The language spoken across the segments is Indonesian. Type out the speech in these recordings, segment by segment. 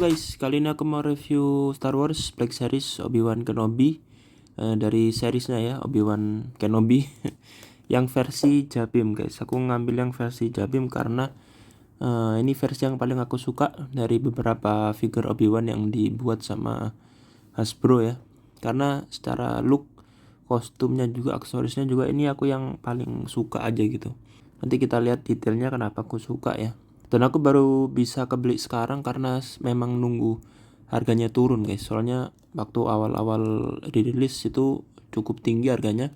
guys, kali ini aku mau review Star Wars Black Series Obi-Wan Kenobi dari seriesnya ya, Obi-Wan Kenobi yang versi Jabim guys. Aku ngambil yang versi Jabim karena ini versi yang paling aku suka dari beberapa figure Obi-Wan yang dibuat sama Hasbro ya. Karena secara look, kostumnya juga, aksesorisnya juga ini aku yang paling suka aja gitu. Nanti kita lihat detailnya kenapa aku suka ya. Dan aku baru bisa kebeli sekarang karena memang nunggu harganya turun guys. Soalnya waktu awal-awal rilis itu cukup tinggi harganya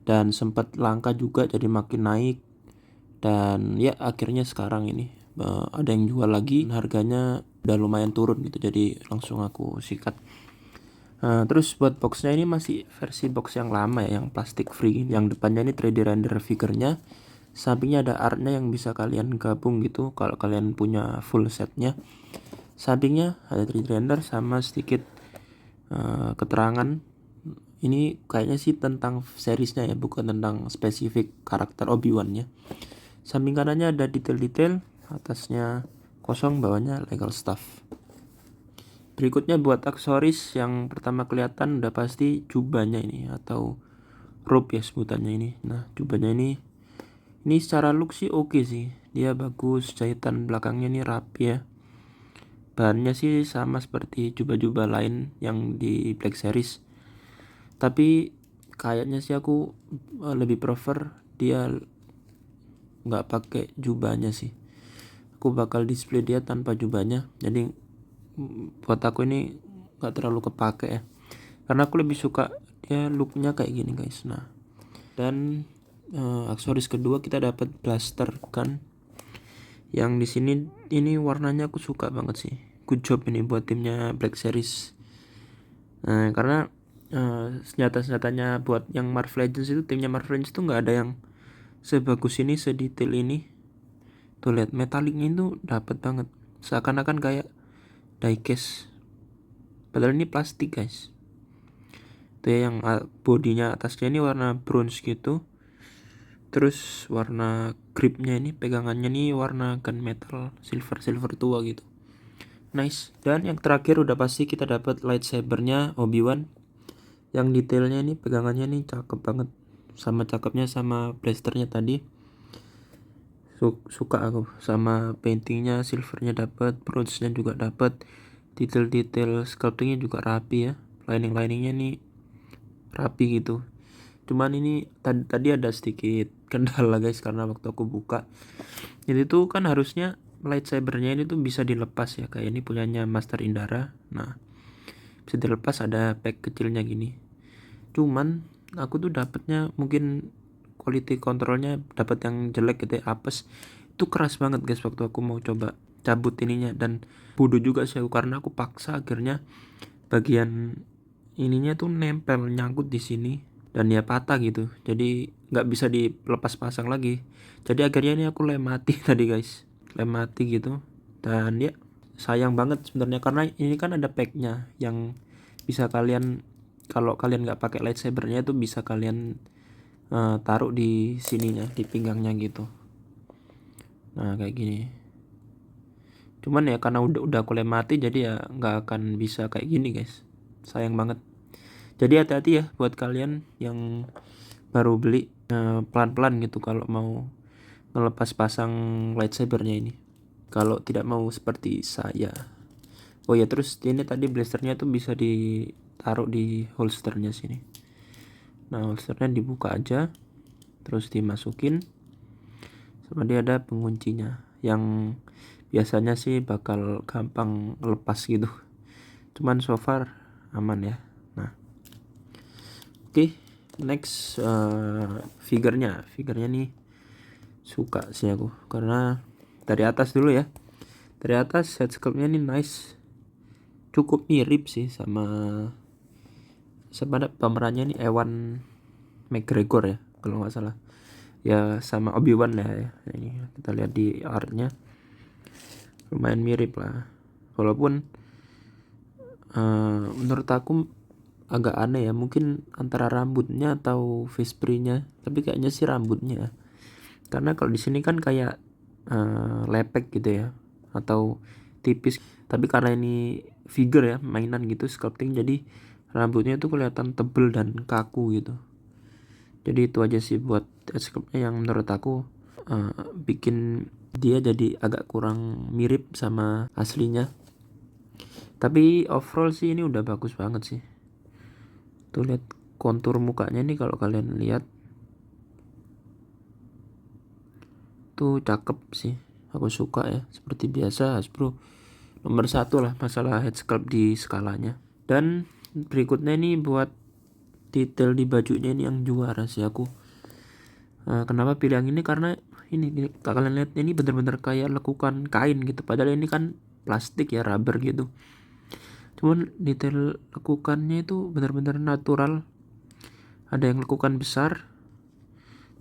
dan sempat langka juga, jadi makin naik. Dan ya akhirnya sekarang ini ada yang jual lagi, harganya udah lumayan turun gitu, jadi langsung aku sikat. Terus buat boxnya ini masih versi box yang lama ya, yang plastik free. Yang depannya ini 3D render figurnya, sampingnya ada artnya yang bisa kalian gabung gitu kalau kalian punya full setnya. Sampingnya ada 3D render sama sedikit keterangan. Ini kayaknya sih tentang seriesnya ya, bukan tentang spesifik karakter Obi-Wan nya. Samping kanannya ada detail-detail, atasnya kosong, bawahnya legal stuff. Berikutnya buat aksesoris, yang pertama kelihatan udah pasti jubahnya ini, atau robe ya sebutannya ini. Nah, jubahnya ini secara look sih oke sih. Dia bagus, jahitan belakangnya ini rapi ya. Bahannya sih sama seperti jubah-jubah lain yang di Black Series. Tapi kayaknya sih aku lebih prefer dia nggak pakai jubahnya sih. Aku bakal display dia tanpa jubahnya. Jadi buat aku ini nggak terlalu kepake ya. Karena aku lebih suka dia looknya kayak gini guys. Nah, dan aksesoris kedua kita dapat blaster gun. Yang di sini ini warnanya aku suka banget sih. Good job ini buat timnya Black Series. Karena senjata-senjatanya buat yang Marvel Legends itu, timnya Marvel Legends itu nggak ada yang sebagus ini, sedetail ini. Tuh lihat metaliknya itu dapat banget. Seakan-akan kayak diecast. Padahal ini plastik guys. Tuh ya, yang bodinya atasnya ini warna bronze gitu. Terus warna gripnya ini, pegangannya nih warna gunmetal, silver tua gitu. Nice. Dan yang terakhir udah pasti kita dapat lightsabernya Obi-Wan. Yang detailnya ini, pegangannya nih cakep banget. Sama cakepnya sama blasternya tadi. Suka aku sama paintingnya, silvernya dapat, bronze-nya juga dapat. Detail-detail sculptingnya juga rapi ya. Lining-liningnya nih rapi gitu. Cuman ini tadi ada sedikit kendala guys, karena waktu aku buka jadi tuh kan harusnya lightsabernya ini tuh bisa dilepas ya, kayak ini punyanya Master Indara. Nah, bisa dilepas, ada pack kecilnya gini. Cuman aku tuh dapetnya mungkin quality controlnya dapat yang jelek gitu ya, apes. Itu keras banget guys waktu aku mau coba cabut ininya, dan bodoh juga sih aku karena aku paksa, akhirnya bagian ininya tuh nempel nyangkut di sini dan ya patah gitu, jadi nggak bisa dilepas pasang lagi. Jadi akhirnya ini aku lem mati tadi guys, lem mati gitu. Dan ya sayang banget sebenarnya, karena ini kan ada packnya yang bisa kalian, kalau kalian nggak pakai lightsabernya itu bisa kalian taruh di sininya, di pinggangnya gitu. Nah kayak gini. Cuman ya karena udah aku lem mati, jadi ya nggak akan bisa kayak gini guys. Sayang banget. Jadi hati-hati ya buat kalian yang baru beli, pelan-pelan gitu kalau mau ngelepas pasang lightsabernya ini, kalau tidak mau seperti saya. Oh ya, terus ini tadi blasternya tuh bisa ditaruh di holsternya sini. Nah, holsternya dibuka aja, terus dimasukin, sama dia ada penguncinya yang biasanya sih bakal gampang lepas gitu. Cuman so far aman ya. Nah, oke, next figurnya nih suka sih aku, karena dari atas dulu ya. Dari atas head sculptnya nih nice, cukup mirip sih sama pemerannya nih, Ewan McGregor ya kalau nggak salah ya, sama Obi-Wan lah ya. Ini kita lihat di artnya lumayan mirip lah, walaupun menurut aku agak aneh ya, mungkin antara rambutnya atau face spray-nya, tapi kayaknya sih rambutnya, karena kalau di sini kan kayak lepek gitu ya, atau tipis, tapi karena ini figure ya, mainan gitu, sculpting, jadi rambutnya tuh kelihatan tebel dan kaku gitu. Jadi itu aja sih buat sculptnya yang menurut aku bikin dia jadi agak kurang mirip sama aslinya. Tapi overall sih ini udah bagus banget sih. Tuh lihat kontur mukanya nih, kalau kalian lihat tuh cakep sih, aku suka ya. Seperti biasa Hasbro nomor 1 lah masalah head sculpt di skalanya. Dan berikutnya nih buat detail di bajunya ini yang juara sih aku. Kenapa pilih yang ini? Karena ini kalian lihat, ini bener-bener kayak lekukan kain gitu, padahal ini kan plastik ya, rubber gitu. Cuman detail lekukannya itu bener-bener natural. Ada yang lekukan besar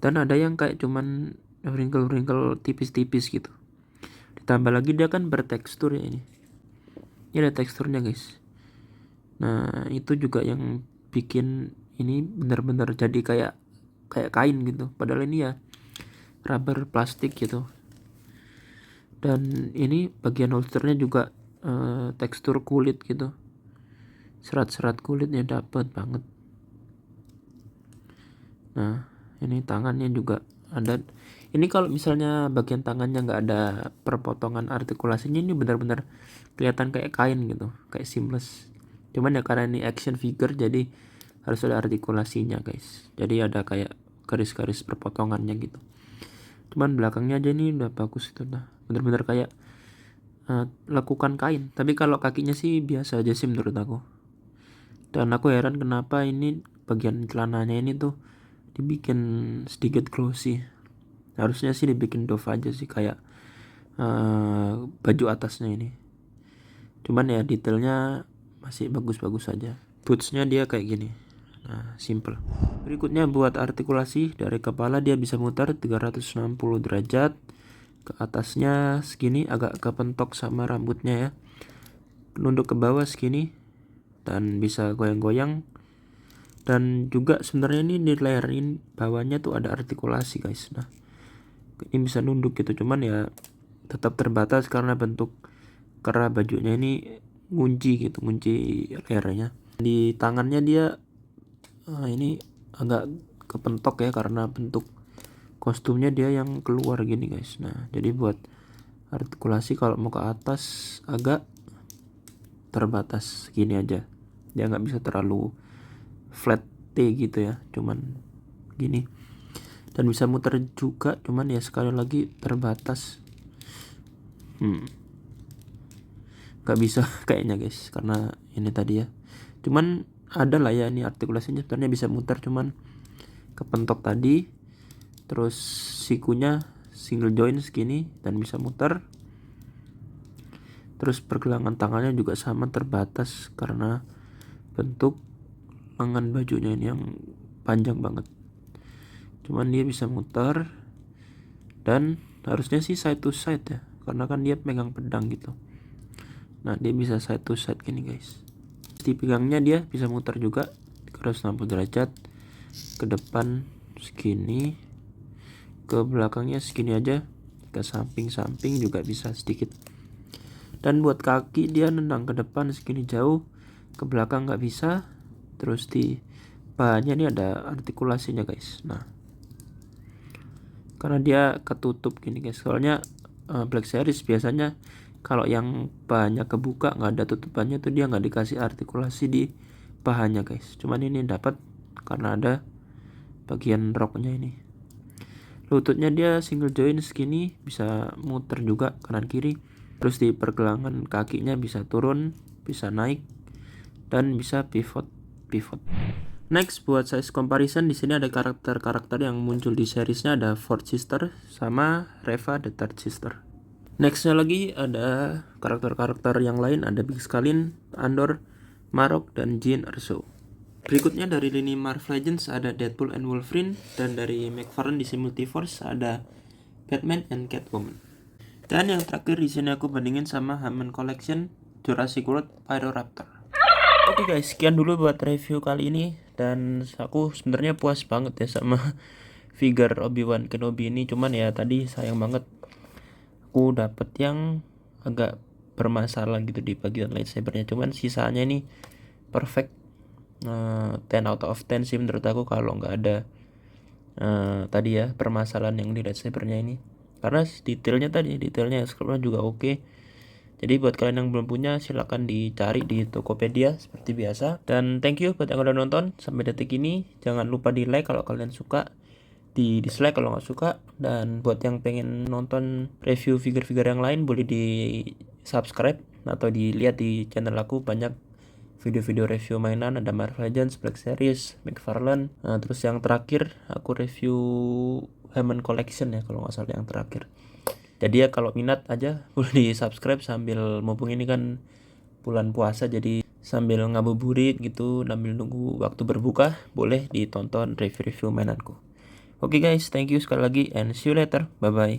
dan ada yang kayak cuman wrinkle-wrinkle tipis-tipis gitu. Ditambah lagi dia kan bertekstur ya ini. Ini ada teksturnya guys. Nah itu juga yang bikin ini benar-benar jadi kayak kain gitu. Padahal ini ya rubber plastik gitu. Dan ini bagian holsternya juga tekstur kulit gitu. Serat-serat kulitnya dapet banget. Nah ini tangannya juga ada. Ini kalau misalnya bagian tangannya nggak ada perpotongan artikulasinya, ini benar-benar kelihatan kayak kain gitu, kayak seamless. Cuman ya karena ini action figure jadi harus ada artikulasinya guys. Jadi ada kayak garis-garis perpotongannya gitu. Cuman belakangnya aja ini udah bagus itu, nah benar-benar kayak lekukan kain. Tapi kalau kakinya sih biasa aja sih menurut aku. Dan aku heran kenapa ini bagian celananya ini tuh dibikin sedikit glossy. Harusnya sih dibikin doff aja sih, kayak baju atasnya ini. Cuman ya detailnya masih bagus-bagus aja. Bootsnya dia kayak gini. Nah simple. Berikutnya buat artikulasi, dari kepala dia bisa mutar 360 derajat. Ke atasnya segini, agak kepentok sama rambutnya ya. Nunduk ke bawah segini dan bisa goyang-goyang. Dan juga sebenarnya ini di leher ini bawahnya tuh ada artikulasi guys. Nah ini bisa nunduk gitu, cuman ya tetap terbatas karena bentuk kerah bajunya ini ngunci gitu, ngunci lehernya. Di tangannya dia ini agak kepentok ya karena bentuk kostumnya dia yang keluar gini guys. Nah jadi buat artikulasi kalau mau ke atas agak terbatas gini aja, dia nggak bisa terlalu flat T gitu ya, cuman gini. Dan bisa muter juga, cuman ya sekali lagi terbatas. Gak bisa kayaknya guys, karena ini tadi ya. Cuman ada lah ya ini artikulasinya, sebenarnya bisa muter, cuman kepentok tadi. Terus sikunya single joint segini dan bisa muter. Terus pergelangan tangannya juga sama, terbatas karena bentuk lengan bajunya ini yang panjang banget. Cuman dia bisa muter. Dan harusnya sih side to side ya, karena kan dia pegang pedang gitu. Nah dia bisa side to side gini guys. Di pegangnya dia bisa muter juga 360 derajat. Ke depan segini, ke belakangnya segini aja, ke samping-samping juga bisa sedikit. Dan buat kaki dia nendang ke depan segini jauh, ke belakang nggak bisa. Terus di bahannya ini ada artikulasinya guys. Nah karena dia ketutup gini guys, soalnya Black Series biasanya kalau yang bahannya kebuka nggak ada tutupannya tuh dia nggak dikasih artikulasi di pahannya guys. Cuman ini dapat karena ada bagian roknya ini. Lututnya dia single joint segini, bisa muter juga kanan kiri. Terus di pergelangan kakinya bisa turun, bisa naik, dan bisa pivot. Next buat size comparison, di sini ada karakter-karakter yang muncul di seriesnya, ada Fourth Sister sama Reva the Third Sister. Nextnya lagi ada karakter-karakter yang lain, ada Big Stalin, Andor, Marok, dan Jean Erso. Berikutnya dari lini Marvel Legends ada Deadpool and Wolverine, dan dari McFarlane DC Multiverse ada Batman and Catwoman. Dan yang terakhir di sini aku bandingin sama Hammond Collection Jurassic World Pyroraptor. Oke guys, sekian dulu buat review kali ini, dan aku sebenarnya puas banget ya sama figure Obi-Wan Kenobi ini. Cuman ya tadi sayang banget aku dapet yang agak bermasalah gitu di bagian lightsabernya, cuman sisanya ini perfect. 10 out of 10 sih menurut aku kalau nggak ada tadi ya permasalahan yang di lightsabernya ini, karena detailnya scriptnya juga oke. Jadi buat kalian yang belum punya silahkan dicari di Tokopedia seperti biasa. Dan thank you buat yang udah nonton sampai detik ini. Jangan lupa di like kalau kalian suka, di dislike kalau nggak suka. Dan buat yang pengen nonton review figure-figure yang lain boleh di subscribe atau dilihat di channel aku, banyak video-video review mainan, ada Marvel Legends, Black Series, McFarlane. Terus yang terakhir aku review Hammond Collection ya kalau nggak salah yang terakhir. Jadi ya kalau minat aja boleh di subscribe, sambil mumpung ini kan bulan puasa, jadi sambil ngabuburit gitu, sambil nunggu waktu berbuka, boleh ditonton review-review mainanku. Oke guys, thank you sekali lagi and see you later. Bye bye.